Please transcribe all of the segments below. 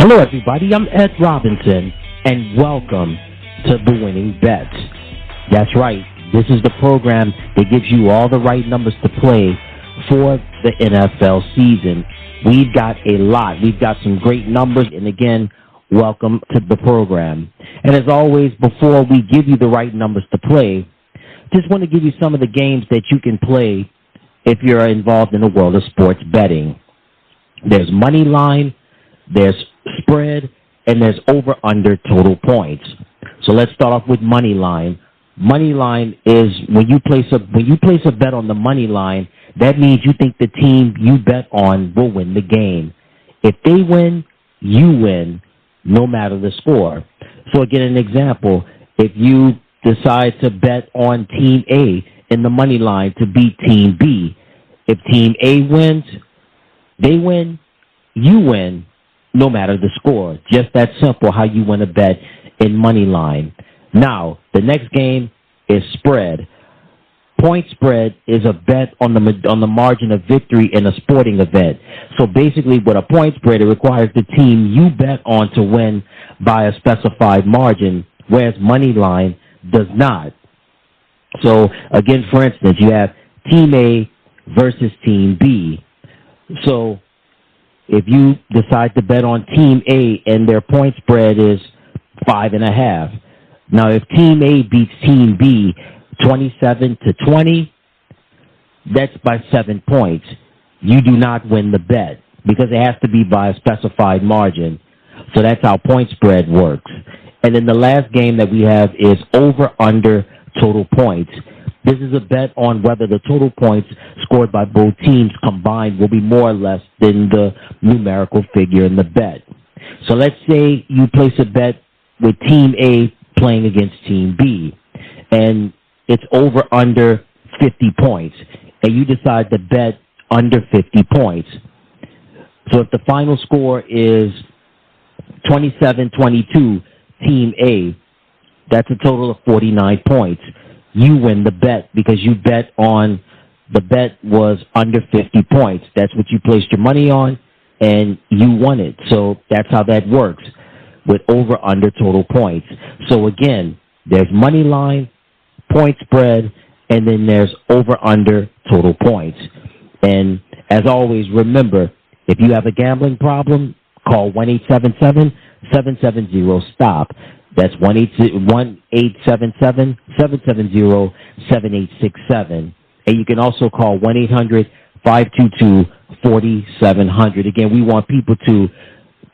Hello, everybody. I'm Ed Robinson, and welcome to The Winning Bets. That's right. This is the program that gives you all the right numbers to play for the NFL season. We've got a lot. We've got some great numbers, and again, welcome to the program. And as always, before we give you the right numbers to play, just want to give you some of the games that you can play if you're involved in the world of sports betting. There's money line, there's spread, and there's over-under total points. So let's start off with money line. Money line is when you place a bet on the money line, that means you think the team you bet on will win the game. If they win, you win, no matter the score. So again, an example, if you decide to bet on Team A in the money line to beat Team B, if Team A wins, they win, you win, no matter the score. Just that simple how you win a bet in money line. Now, the next game is spread. Point spread is a bet on the margin of victory in a sporting event. So basically, with a point spread, it requires the team you bet on to win by a specified margin, whereas money line does not. So again, for instance, you have Team A versus Team B. So if you decide to bet on Team A and their point spread is 5.5, now if Team A beats Team B 27-20, that's by 7 points. You do not win the bet because it has to be by a specified margin. So that's how point spread works. And then the last game that we have is over-under total points. This is a bet on whether the total points scored by both teams combined will be more or less than the numerical figure in the bet. So let's say you place a bet with Team A playing against Team B, and it's over under 50 points, and you decide to bet under 50 points. So if the final score is 27-22, Team A, that's a total of 49 points. You win the bet because you bet on the bet was under 50 points. That's what you placed your money on, and you won it. So that's how that works with over-under total points. So again, there's money line, point spread, and then there's over-under total points. And as always, remember, if you have a gambling problem, call 1-877-770-STOP. That's 1-877-770-7867. And you can also call 1-800-522-4700. Again, we want people to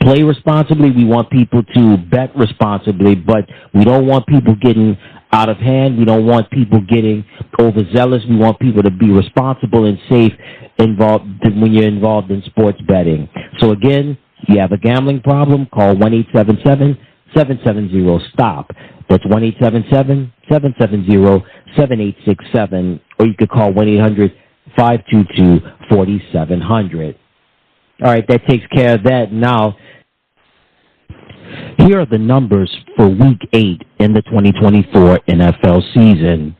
play responsibly. We want people to bet responsibly, but we don't want people getting out of hand. We don't want people getting overzealous. We want people to be responsible and safe when you're involved in sports betting. So again, you have a gambling problem, call 1-877-770-STOP. That's 1-877-770-7867, or you could call 1-800-522-4700. All right, that takes care of that. Now, here are the numbers for Week 8 in the 2024 NFL season.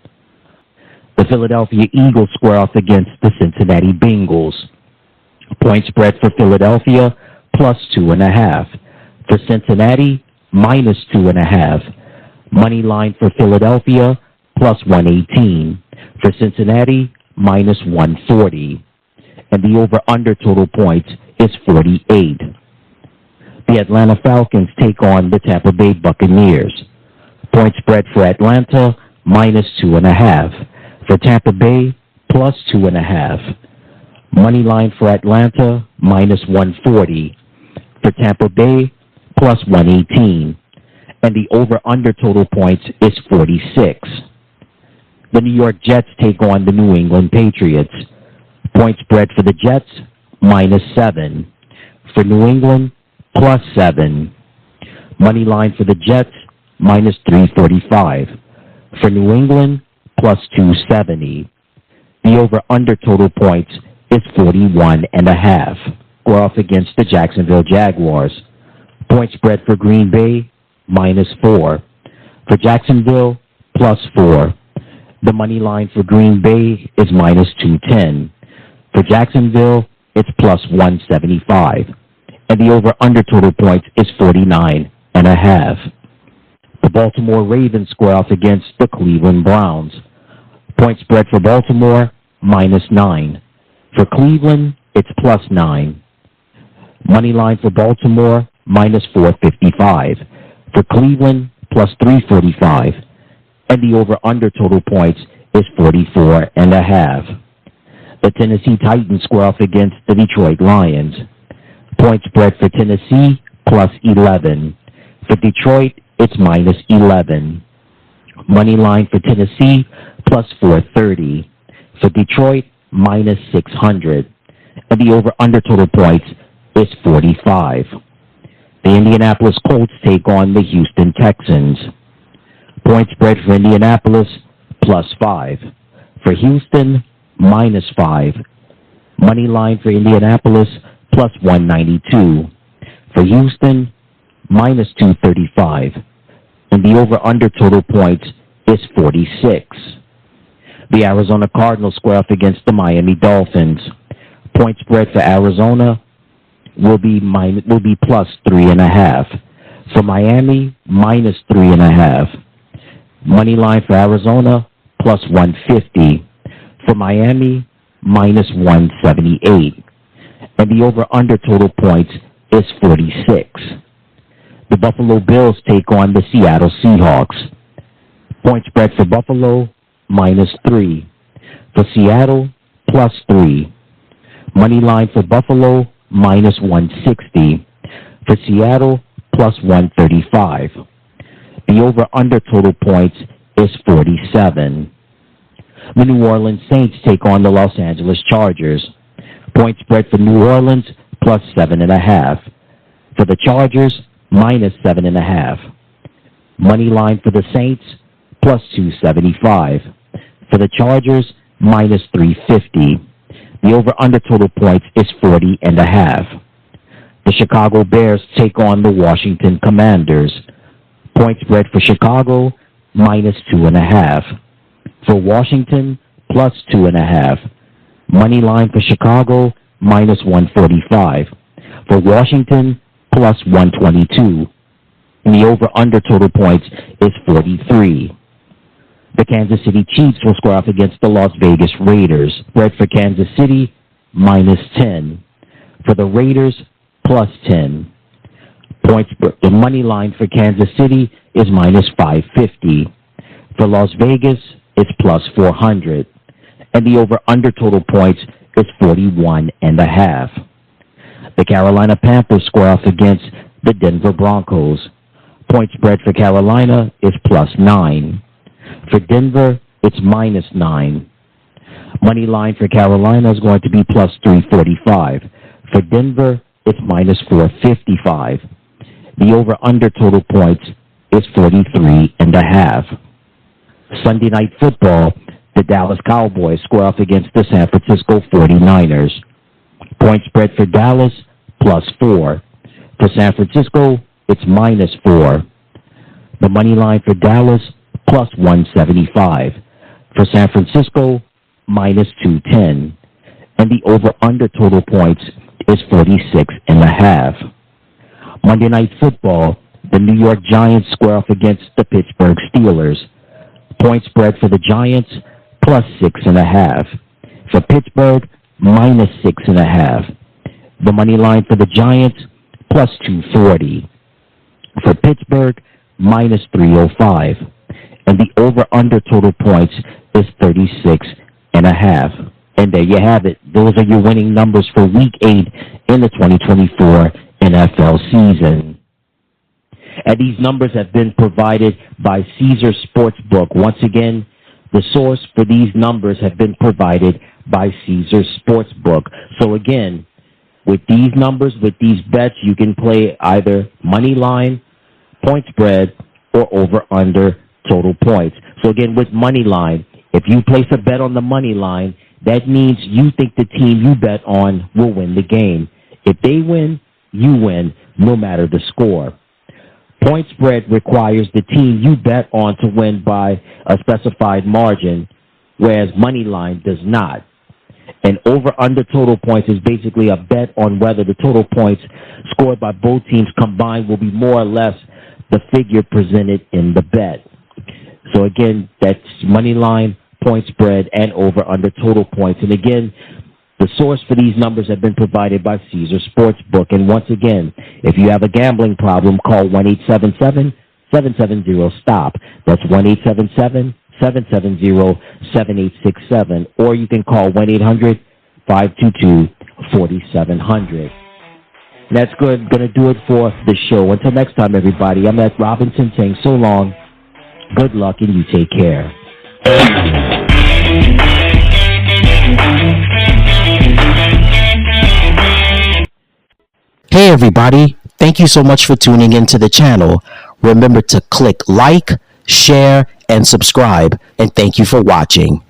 The Philadelphia Eagles square off against the Cincinnati Bengals. Point spread for Philadelphia, plus 2.5. For Cincinnati, minus 2.5. Money line for Philadelphia, plus 118. For Cincinnati, minus 140. And the over-under total points is 48. The Atlanta Falcons take on the Tampa Bay Buccaneers. Point spread for Atlanta, minus 2.5. For Tampa Bay, plus 2.5. Money line for Atlanta, minus 140. For Tampa Bay, plus 118. And the over-under total points is 46. The New York Jets take on the New England Patriots. Point spread for the Jets, minus 7. For New England, plus 7. Money line for the Jets, minus 345. For New England, plus 270. The over-under total points is 41.5. We're off against the Jacksonville Jaguars. Point spread for Green Bay, minus 4. For Jacksonville, plus 4. The money line for Green Bay is minus 210. For Jacksonville, it's plus 175. and the over-under total points is 49.5. The Baltimore Ravens square off against the Cleveland Browns. Point spread for Baltimore, -9. For Cleveland, it's +9. Money line for Baltimore, -455. For Cleveland, +345. And the over-under total points is 44.5. The Tennessee Titans square off against the Detroit Lions. Point spread for Tennessee, +11. For Detroit, it's -11. Money line for Tennessee, +430. For Detroit, -600. And the over-under total points is 45. The Indianapolis Colts take on the Houston Texans. Point spread for Indianapolis, +5. For Houston, -5. Money line for Indianapolis, +192. For Houston, -235. And the over-under total points is 46. The Arizona Cardinals square off against the Miami Dolphins. Point spread for Arizona will be +3.5. For Miami, -3.5. Money line for Arizona, +150. For Miami, -178. And the over-under total points is 46. The Buffalo Bills take on the Seattle Seahawks. Point spread for Buffalo, -3. For Seattle, +3. Money line for Buffalo, -160. For Seattle, +135. The over-under total points is 47. The New Orleans Saints take on the Los Angeles Chargers. Point spread for New Orleans, +7.5. For the Chargers, -7.5. Money line for the Saints, +275. For the Chargers, -350. The over-under total points is 40.5. The Chicago Bears take on the Washington Commanders. Point spread for Chicago, -2.5. For Washington, +2.5. Money line for Chicago, -145. For Washington, +122. And the over-under total points is 43. The Kansas City Chiefs will square off against the Las Vegas Raiders. Spread for Kansas City, -10. For the Raiders, +10. The money line for Kansas City is -550. For Las Vegas, it's +400. And the over-under total points is 41.5. The Carolina Panthers square off against the Denver Broncos. Point spread for Carolina is +9. For Denver, it's -9. Money line for Carolina is going to be +345. For Denver, it's -455. The over-under total points is 43.5. Sunday Night Football, the Dallas Cowboys square off against the San Francisco 49ers. Point spread for Dallas, +4. For San Francisco, it's -4. The money line for Dallas, +175. For San Francisco, -210. And the over-under total points is 46.5. Monday Night Football, the New York Giants square off against the Pittsburgh Steelers. Point spread for the Giants, +6.5. For Pittsburgh, -6.5. The money line for the Giants, +240. For Pittsburgh, -305. And the over-under total points is 36.5. And there you have it. Those are your winning numbers for Week 8 in the 2024 NFL season. And these numbers have been provided by Caesar Sportsbook. Once again, the source for these numbers have been provided by Caesar Sportsbook. So again, with these numbers, with these bets, you can play either money line, point spread, or over-under total points. So again, with money line, if you place a bet on the money line, that means you think the team you bet on will win the game. If they win, you win, no matter the score. Point spread requires the team you bet on to win by a specified margin, whereas money line does not. And over-under total points is basically a bet on whether the total points scored by both teams combined will be more or less the figure presented in the bet. So again, that's money line, point spread, and over-under total points. And again, the source for these numbers have been provided by Caesar Sportsbook. And once again, if you have a gambling problem, call 1-877-770-STOP. That's 1-877-770-7867. Or you can call 1-800-522-4700. That's good. Going to do it for the show. Until next time, everybody, I'm Ed Robinson saying so long, good luck, and you take care. Hey everybody, thank you so much for tuning into the channel. Remember to click like, share, and subscribe, and thank you for watching.